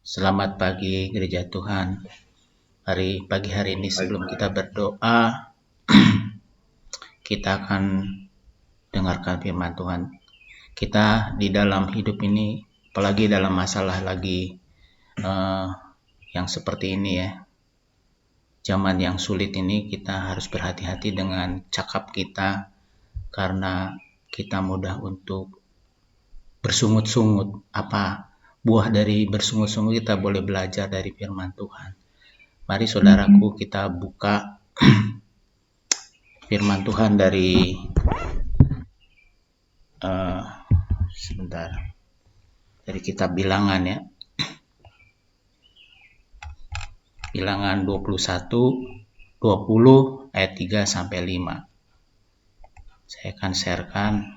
Selamat pagi gereja Tuhan. Pagi hari ini sebelum kita berdoa, kita akan dengarkan firman Tuhan. Kita di dalam hidup ini, apalagi dalam masalah lagi yang seperti ini ya, zaman yang sulit ini, kita harus berhati-hati dengan cakap kita, karena kita mudah untuk bersungut-sungut. Apa buah dari bersungut-sungut? Kita boleh belajar dari firman Tuhan. Mari saudaraku, kita buka firman Tuhan dari dari kitab Bilangan ya. Bilangan 20 ayat 3 sampai 5. Saya akan sharekan.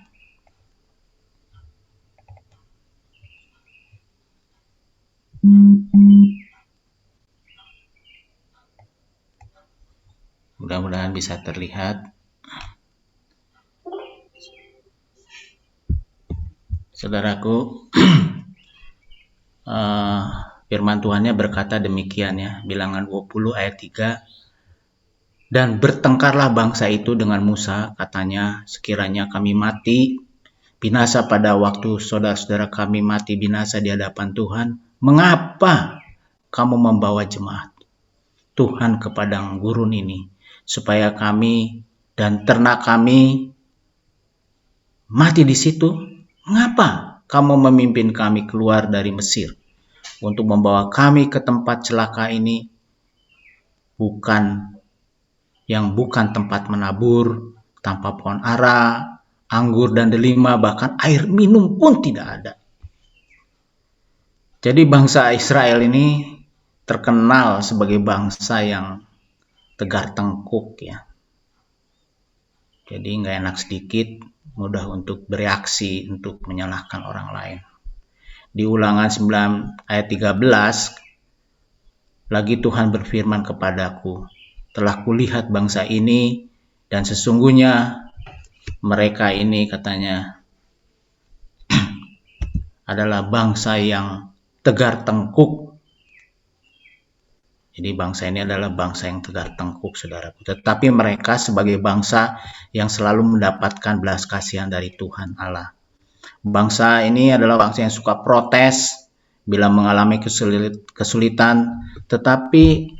Mudah-mudahan bisa terlihat. Saudaraku, firman Tuhannya berkata demikian ya, Bilangan 20 ayat 3. Dan bertengkarlah bangsa itu dengan Musa, katanya, sekiranya kami mati binasa pada waktu saudara-saudara kami mati binasa di hadapan Tuhan, mengapa kamu membawa jemaat Tuhan ke padang gurun ini, supaya kami dan ternak kami mati di situ? Mengapa kamu memimpin kami keluar dari Mesir untuk membawa kami ke tempat celaka ini, bukan tempat menabur, tanpa pohon ara, anggur dan delima, bahkan air minum pun tidak ada. Jadi bangsa Israel ini terkenal sebagai bangsa yang tegar tengkuk ya. Jadi nggak enak sedikit, mudah untuk bereaksi, untuk menyalahkan orang lain. Di Ulangan 9 ayat 13, lagi Tuhan berfirman kepadaku, telah kulihat bangsa ini, dan sesungguhnya mereka ini, katanya, adalah bangsa yang tegar tengkuk. Jadi bangsa ini adalah bangsa yang tegar tengkuk, saudaraku. Tetapi mereka sebagai bangsa yang selalu mendapatkan belas kasihan dari Tuhan Allah. Bangsa ini adalah bangsa yang suka protes bila mengalami kesulitan, tetapi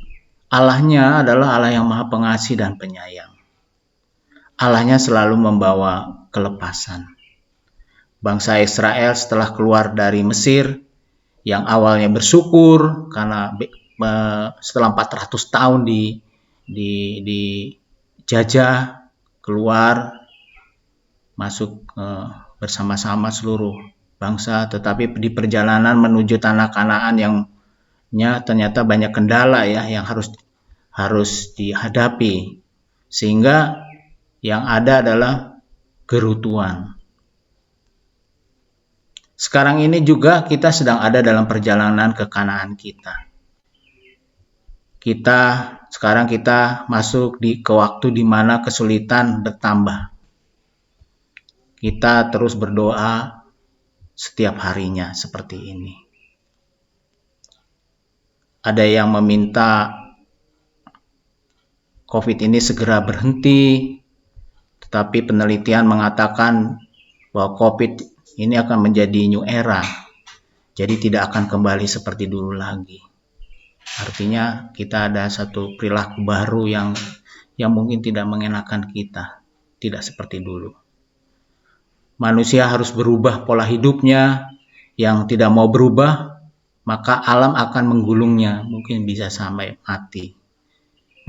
Allahnya adalah Allah yang maha pengasih dan penyayang. Allahnya selalu membawa kelepasan. Bangsa Israel setelah keluar dari Mesir, yang awalnya bersyukur karena setelah 400 tahun dijajah, keluar, masuk bersama-sama seluruh bangsa, tetapi di perjalanan menuju tanah Kanaan yang ternyata banyak kendala ya yang harus dihadapi, sehingga yang ada adalah gerutuan. Sekarang ini juga kita sedang ada dalam perjalanan ke Kanaan kita. Sekarang kita masuk ke waktu di mana kesulitan bertambah. Kita terus berdoa setiap harinya seperti ini. Ada yang meminta COVID ini segera berhenti, tetapi penelitian mengatakan bahwa COVID ini akan menjadi new era, jadi tidak akan kembali seperti dulu lagi. Artinya kita ada satu perilaku baru yang mungkin tidak mengenakan kita, tidak seperti dulu. Manusia harus berubah pola hidupnya. Yang tidak mau berubah, maka alam akan menggulungnya, mungkin bisa sampai mati.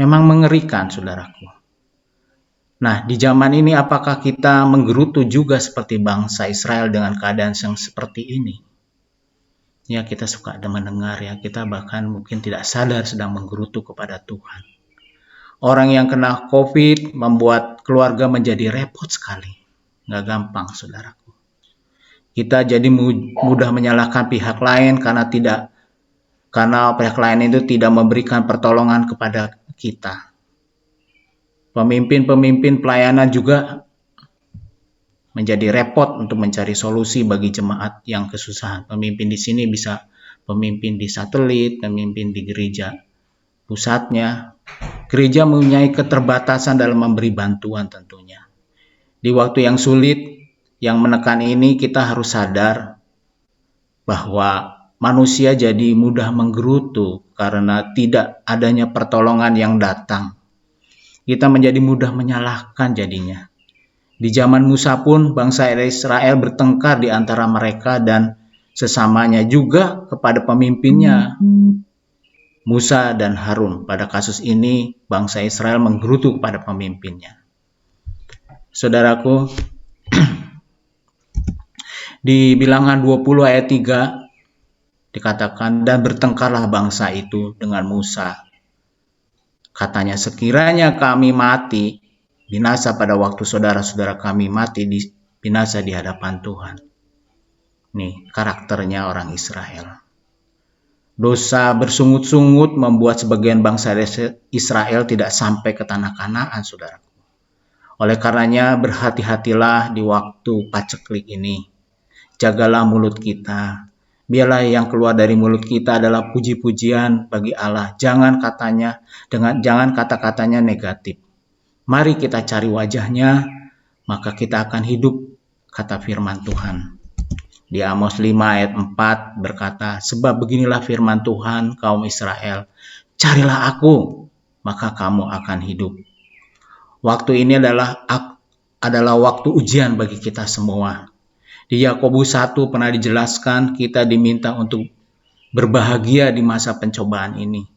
Memang mengerikan, saudaraku. Nah, di zaman ini apakah kita menggerutu juga seperti bangsa Israel dengan keadaan yang seperti ini? Ya, kita suka ada mendengar ya, kita bahkan mungkin tidak sadar sedang menggerutu kepada Tuhan. Orang yang kena COVID membuat keluarga menjadi repot sekali. Nggak gampang, saudaraku. Kita jadi mudah menyalahkan pihak lain karena pihak lain itu tidak memberikan pertolongan kepada kita. Pemimpin pelayanan juga menjadi repot untuk mencari solusi bagi jemaat yang kesusahan. Pemimpin di sini bisa pemimpin di satelit, pemimpin di gereja pusatnya. Gereja mempunyai keterbatasan dalam memberi bantuan tentunya. Di waktu yang sulit, yang menekan ini, kita harus sadar bahwa manusia jadi mudah menggerutu karena tidak adanya pertolongan yang datang. Kita menjadi mudah menyalahkan jadinya. Di zaman Musa pun bangsa Israel bertengkar di antara mereka dan sesamanya, juga kepada pemimpinnya Musa dan Harun. Pada kasus ini bangsa Israel menggerutu kepada pemimpinnya. Saudaraku, di Bilangan 20 ayat 3 dikatakan, dan bertengkarlah bangsa itu dengan Musa. Katanya, sekiranya kami mati binasa pada waktu saudara-saudara kami mati binasa di hadapan Tuhan. Nih karakternya orang Israel. Dosa bersungut-sungut membuat sebagian bangsa Israel tidak sampai ke tanah Kanaan, saudaraku. Oleh karenanya berhati-hatilah di waktu paceklik ini. Jagalah mulut kita. Biarlah yang keluar dari mulut kita adalah puji-pujian bagi Allah. Jangan kata-katanya negatif. Mari kita cari wajahnya, maka kita akan hidup, kata firman Tuhan. Di Amos 5 ayat 4 berkata, sebab beginilah firman Tuhan kaum Israel, carilah aku, maka kamu akan hidup. Waktu ini adalah waktu ujian bagi kita semua. Di Yakobus 1 pernah dijelaskan kita diminta untuk berbahagia di masa pencobaan ini.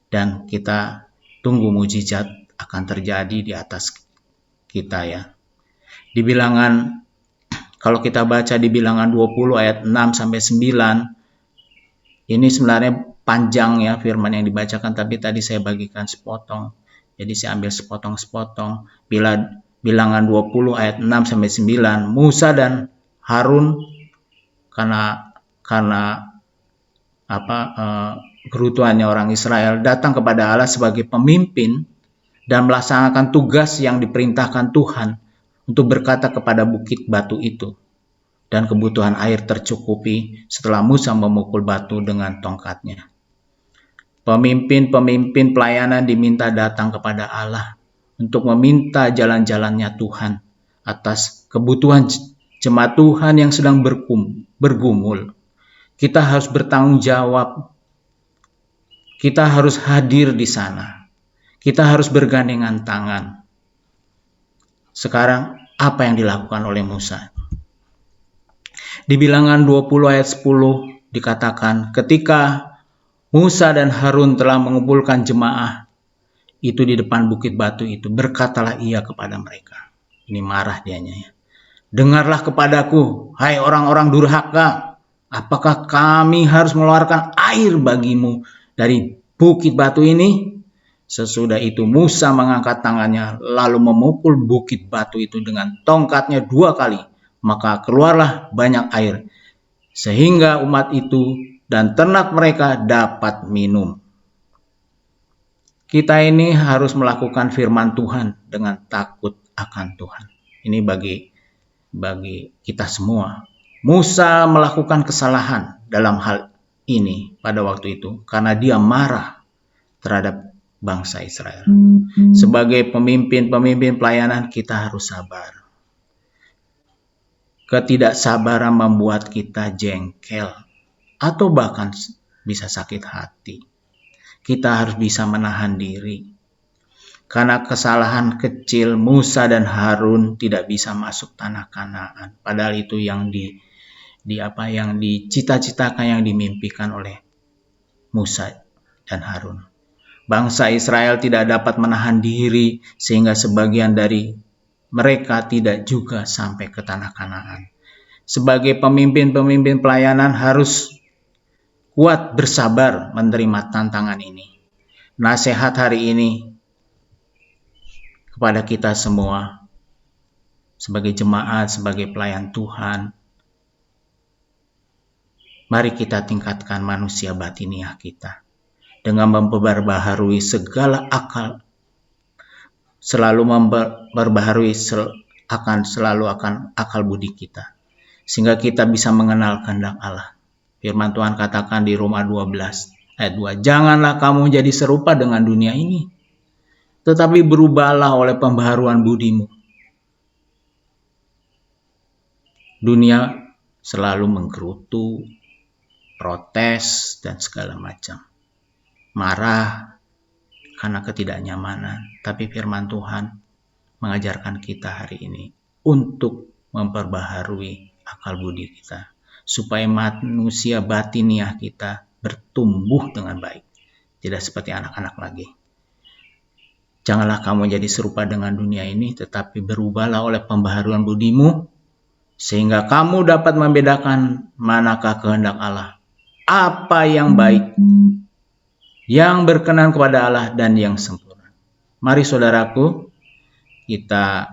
Dan kita tunggu mujizat akan terjadi di atas kita ya. Di Bilangan, kalau kita baca di Bilangan 20 ayat 6-9, ini sebenarnya panjang ya firman yang dibacakan, tapi tadi saya bagikan sepotong. Jadi saya ambil sepotong-sepotong. Bilangan 20 ayat 6-9, Musa dan Harun karena kerutuannya orang Israel datang kepada Allah sebagai pemimpin dan melaksanakan tugas yang diperintahkan Tuhan untuk berkata kepada bukit batu itu, dan kebutuhan air tercukupi setelah Musa memukul batu dengan tongkatnya. Pemimpin-pemimpin pelayanan diminta datang kepada Allah untuk meminta jalan-jalannya Tuhan atas kebutuhan jemaat Tuhan yang sedang bergumul. Kita harus bertanggung jawab. Kita harus hadir di sana. Kita harus bergandengan tangan. Sekarang apa yang dilakukan oleh Musa? Di Bilangan 20 ayat 10 dikatakan, ketika Musa dan Harun telah mengumpulkan jemaah itu di depan bukit batu itu, berkatalah ia kepada mereka. Ini marah dianya ya. Dengarlah kepadaku, hai orang-orang durhaka, apakah kami harus mengeluarkan air bagimu dari bukit batu ini? Sesudah itu Musa mengangkat tangannya lalu memukul bukit batu itu dengan tongkatnya 2 kali. Maka keluarlah banyak air sehingga umat itu dan ternak mereka dapat minum. Kita ini harus melakukan firman Tuhan dengan takut akan Tuhan. Ini bagi kita semua. Musa melakukan kesalahan dalam hal ini pada waktu itu karena dia marah terhadap bangsa Israel. Sebagai pemimpin pelayanan kita harus sabar. Ketidaksabaran membuat kita jengkel atau bahkan bisa sakit hati. Kita harus bisa menahan diri. Karena kesalahan kecil Musa dan Harun tidak bisa masuk tanah Kanaan. Padahal itu yang yang dicita-citakan, yang dimimpikan oleh Musa dan Harun. Bangsa Israel tidak dapat menahan diri sehingga sebagian dari mereka tidak juga sampai ke tanah Kanaan. Sebagai pemimpin pelayanan harus kuat bersabar menerima tantangan ini. Nasihat hari ini kepada kita semua sebagai jemaat, sebagai pelayan Tuhan, mari kita tingkatkan manusia batiniah kita dengan memperbaharui segala akal, selalu memperbaharui selalu akan akal budi kita, sehingga kita bisa mengenal kehendak Allah. Firman Tuhan katakan di Roma 12 ayat 2, janganlah kamu jadi serupa dengan dunia ini, tetapi berubahlah oleh pembaharuan budimu. Dunia selalu menggerutu, protes, dan segala macam. Marah karena ketidaknyamanan. Tapi firman Tuhan mengajarkan kita hari ini untuk memperbaharui akal budi kita, supaya manusia batiniah kita bertumbuh dengan baik, tidak seperti anak-anak lagi. Janganlah kamu jadi serupa dengan dunia ini, tetapi berubahlah oleh pembaharuan budimu, sehingga kamu dapat membedakan manakah kehendak Allah, apa yang baik, yang berkenan kepada Allah, dan yang sempurna. Mari saudaraku, kita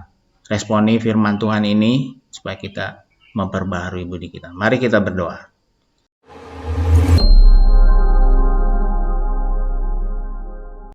responi firman Tuhan ini supaya kita memperbaharui budi kita. Mari kita berdoa.